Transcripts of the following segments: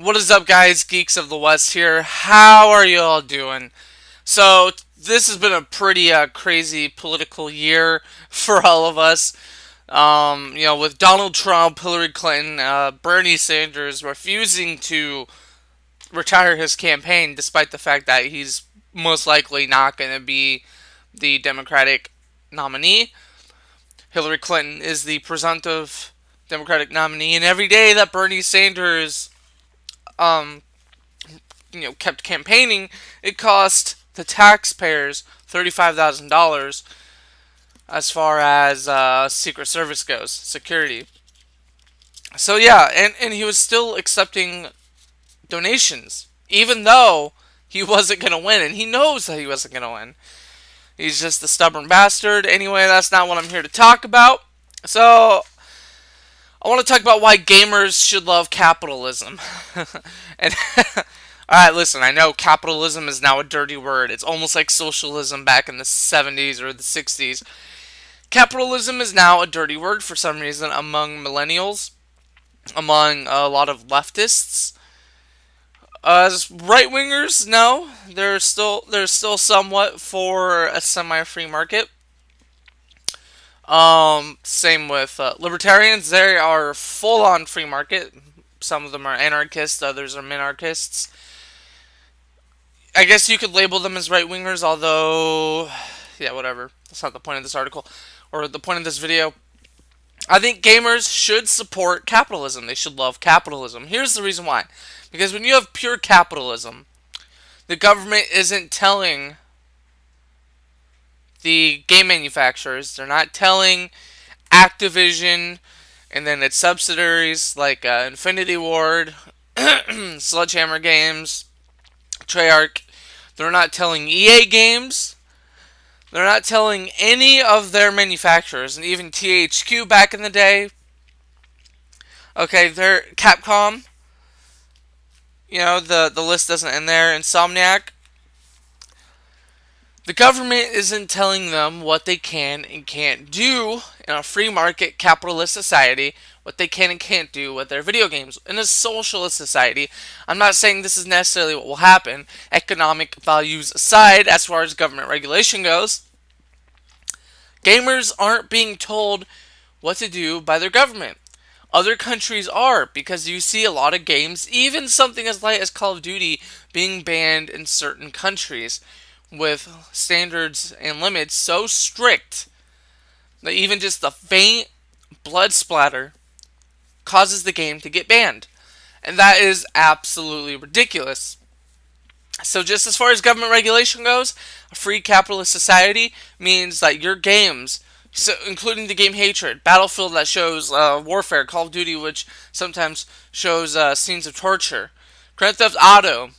What is up, guys? Geeks of the West here. How are you all doing? So, this has been a pretty crazy political year for all of us. With Donald Trump, Hillary Clinton, Bernie Sanders refusing to retire his campaign, despite the fact that he's most likely not going to be the Democratic nominee. Hillary Clinton is the presumptive Democratic nominee, and every day that Bernie Sanders um, kept campaigning, it cost the taxpayers $35,000 as far as Secret Service goes, security. So yeah, and he was still accepting donations, even though he wasn't gonna win, and he knows that he wasn't gonna win. He's just a stubborn bastard. Anyway, that's not what I'm here to talk about. So I want to talk about why gamers should love capitalism. and Alright, listen, I know capitalism is now a dirty word. It's almost like socialism back in the 70s or the 60s. Capitalism is now a dirty word for some reason among millennials, among a lot of leftists. As right wingers, no, there's still somewhat for a semi-free market. Same with libertarians. They are full on free market. Some of them are anarchists, others are minarchists. I guess you could label them as right wingers, although, yeah, whatever. That's not the point of this article or the point of this video. I think gamers should support capitalism. They should love capitalism. Here's the reason why. Because when you have pure capitalism, the government isn't telling the game manufacturers, they're not telling Activision and then its subsidiaries like Infinity Ward, Sledgehammer Games, Treyarch. They're not telling EA Games. They're not telling any of their manufacturers, and even THQ back in the day. Okay, they're Capcom. The list doesn't end there. Insomniac. The government isn't telling them what they can and can't do in a free market capitalist society, what they can and can't do with their video games. In a socialist society, I'm not saying this is necessarily what will happen, economic values aside, as far as government regulation goes. Gamers aren't being told what to do by their government. Other countries are, because you see a lot of games, even something as light as Call of Duty, being banned in certain countries with standards and limits so strict that even just the faint blood splatter causes the game to get banned. And that is absolutely ridiculous. So, just as far as government regulation goes, a free capitalist society means that your games, so including the game Hatred, Battlefield that shows warfare, Call of Duty, which sometimes shows scenes of torture, Grand Theft Auto,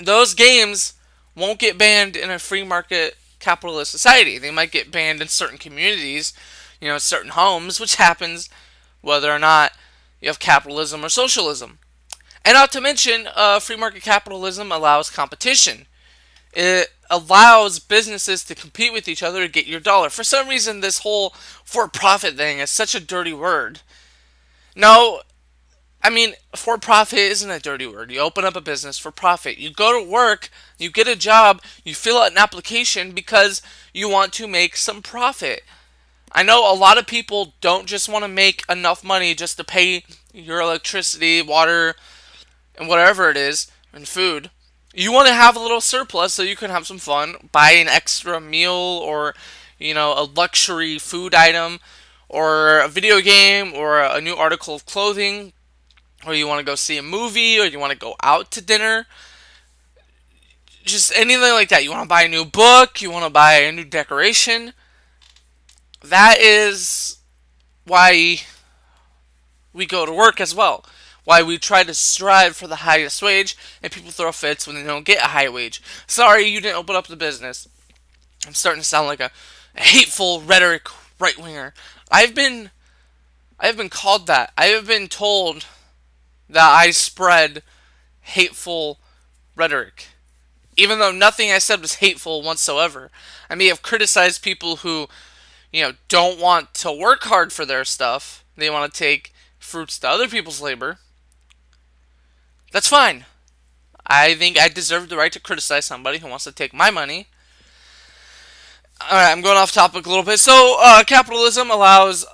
those games won't get banned in a free market capitalist society. They might get banned in certain communities, certain homes, which happens whether or not you have capitalism or socialism. And not to mention, free market capitalism allows competition. It allows businesses to compete with each other to get your dollar. For some reason, this whole for-profit thing is such a dirty word. No, I mean, for-profit isn't a dirty word. You open up a business for profit. You go to work, you get a job, you fill out an application because you want to make some profit. I know a lot of people don't just want to make enough money just to pay your electricity, water, and whatever it is, and food. You want to have a little surplus so you can have some fun, buy an extra meal or, a luxury food item or a video game or a new article of clothing, or you want to go see a movie or you want to go out to dinner. Just anything like that. You want to buy a new book, you want to buy a new decoration. That is why we go to work as well. Why we try to strive for the highest wage, and people throw fits when they don't get a high wage. Sorry, you didn't open up the business. I'm starting to sound like a hateful rhetoric right winger. I have been called that. I have been told that I spread hateful rhetoric, even though nothing I said was hateful whatsoever. I may have criticized people who, don't want to work hard for their stuff. They want to take fruits to other people's labor. That's fine. I think I deserve the right to criticize somebody who wants to take my money. Alright, I'm going off topic a little bit. So, capitalism allows,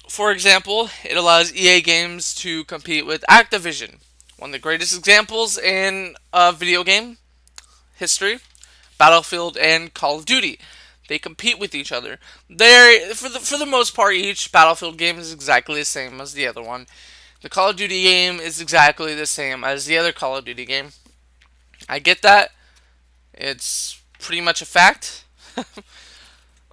for example, it allows EA games to compete with Activision. One of the greatest examples in video game history, Battlefield and Call of Duty. They compete with each other. They're for the most part, each Battlefield game is exactly the same as the other one. The Call of Duty game is exactly the same as the other Call of Duty game. I get that. It's pretty much a fact.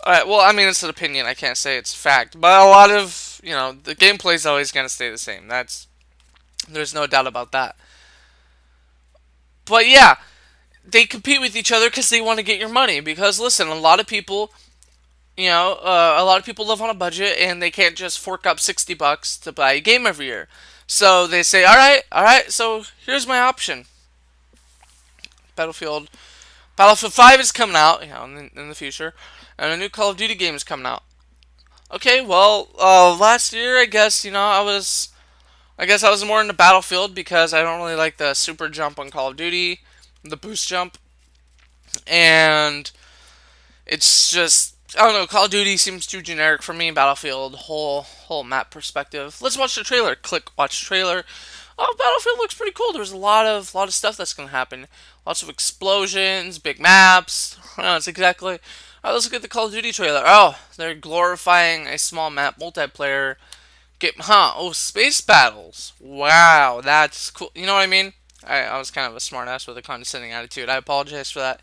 Alright, well, I mean, it's an opinion. I can't say it's a fact. But a lot of, the gameplay is always going to stay the same. There's no doubt about that. But yeah, they compete with each other because they want to get your money. Because listen, a lot of people, a lot of people live on a budget and they can't just fork up $60 to buy a game every year. So they say, all right. So here's my option. Battlefield 5 is coming out, in the future, and a new Call of Duty game is coming out. Okay, well, last year I guess I was more into Battlefield because I don't really like the super jump on Call of Duty, the boost jump, and it's just, I don't know, Call of Duty seems too generic for me. Battlefield, whole map perspective. Let's watch the trailer. Click watch trailer. Oh, Battlefield looks pretty cool. There's a lot of stuff that's gonna happen. Lots of explosions, big maps. It's exactly. Oh, let's look at the Call of Duty trailer. Oh, they're glorifying a small map multiplayer. Oh, space battles. Wow, that's cool. You know what I mean? I was kind of a smartass with a condescending attitude. I apologize for that.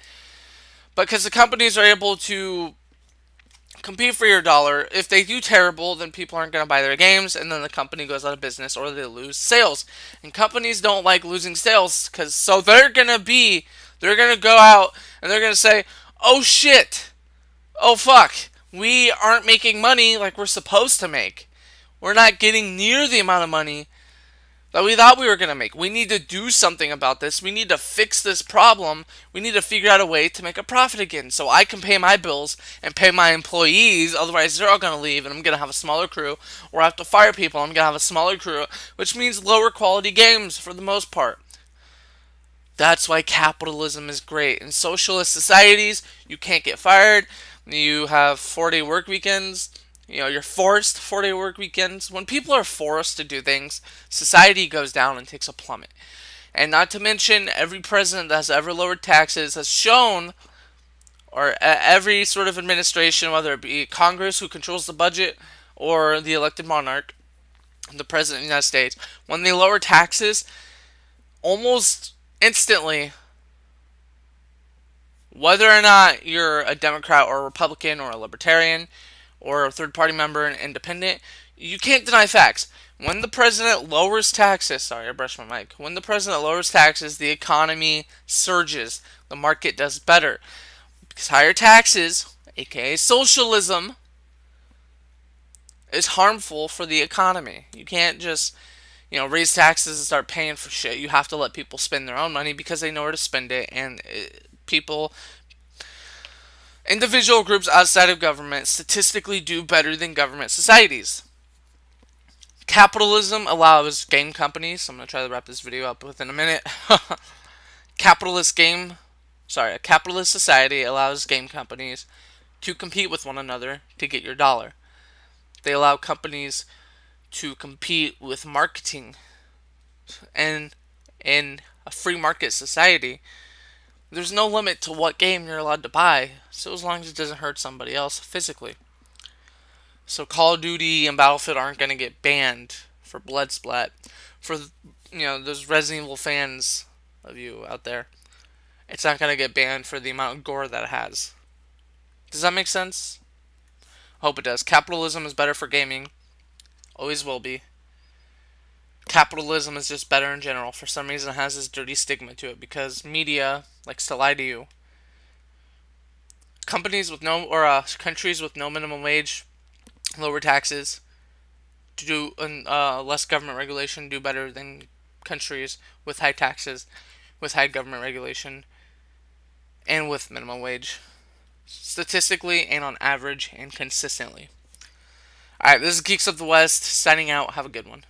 But because the companies are able to compete for your dollar, if they do terrible, then people aren't going to buy their games, and then the company goes out of business or they lose sales. And companies don't like losing sales, so they're going to go out and they're going to say, oh shit, oh fuck, we aren't making money like we're supposed to make. We're not getting near the amount of money that we thought we were going to make. We need to do something about this. We need to fix this problem. We need to figure out a way to make a profit again so I can pay my bills and pay my employees. Otherwise, they're all going to leave and I'm going to have a smaller crew. Or I have to fire people. I'm going to have a smaller crew, which means lower quality games for the most part. That's why capitalism is great. In socialist societies, you can't get fired. You have 4-day work weekends. You're forced 4-day work weekends. When people are forced to do things, society goes down and takes a plummet. And not to mention, every president that has ever lowered taxes has shown, or every sort of administration, whether it be Congress who controls the budget or the elected monarch, the president of the United States, when they lower taxes, almost instantly, whether or not you're a Democrat or a Republican or a Libertarian, or a third-party member, an independent, you can't deny facts. When the president lowers taxes, sorry, I brushed my mic. When the president lowers taxes, the economy surges. The market does better. Because higher taxes, aka socialism, is harmful for the economy. You can't just, raise taxes and start paying for shit. You have to let people spend their own money because they know where to spend it, and individual groups outside of government statistically do better than government societies. Capitalism allows game companies, I'm going to try to wrap this video up within a minute. A capitalist society allows game companies to compete with one another to get your dollar. They allow companies to compete with marketing. And in a free market society, there's no limit to what game you're allowed to buy, so as long as it doesn't hurt somebody else physically. So Call of Duty and Battlefield aren't going to get banned for blood splat. For, those Resident Evil fans of you out there, it's not going to get banned for the amount of gore that it has. Does that make sense? I hope it does. Capitalism is better for gaming. Always will be. Capitalism is just better in general. For some reason, it has this dirty stigma to it because media likes to lie to you. Countries with no minimum wage, lower taxes, do less government regulation, do better than countries with high taxes, with high government regulation, and with minimum wage, statistically and on average and consistently. All right, this is Geeks of the West signing out. Have a good one.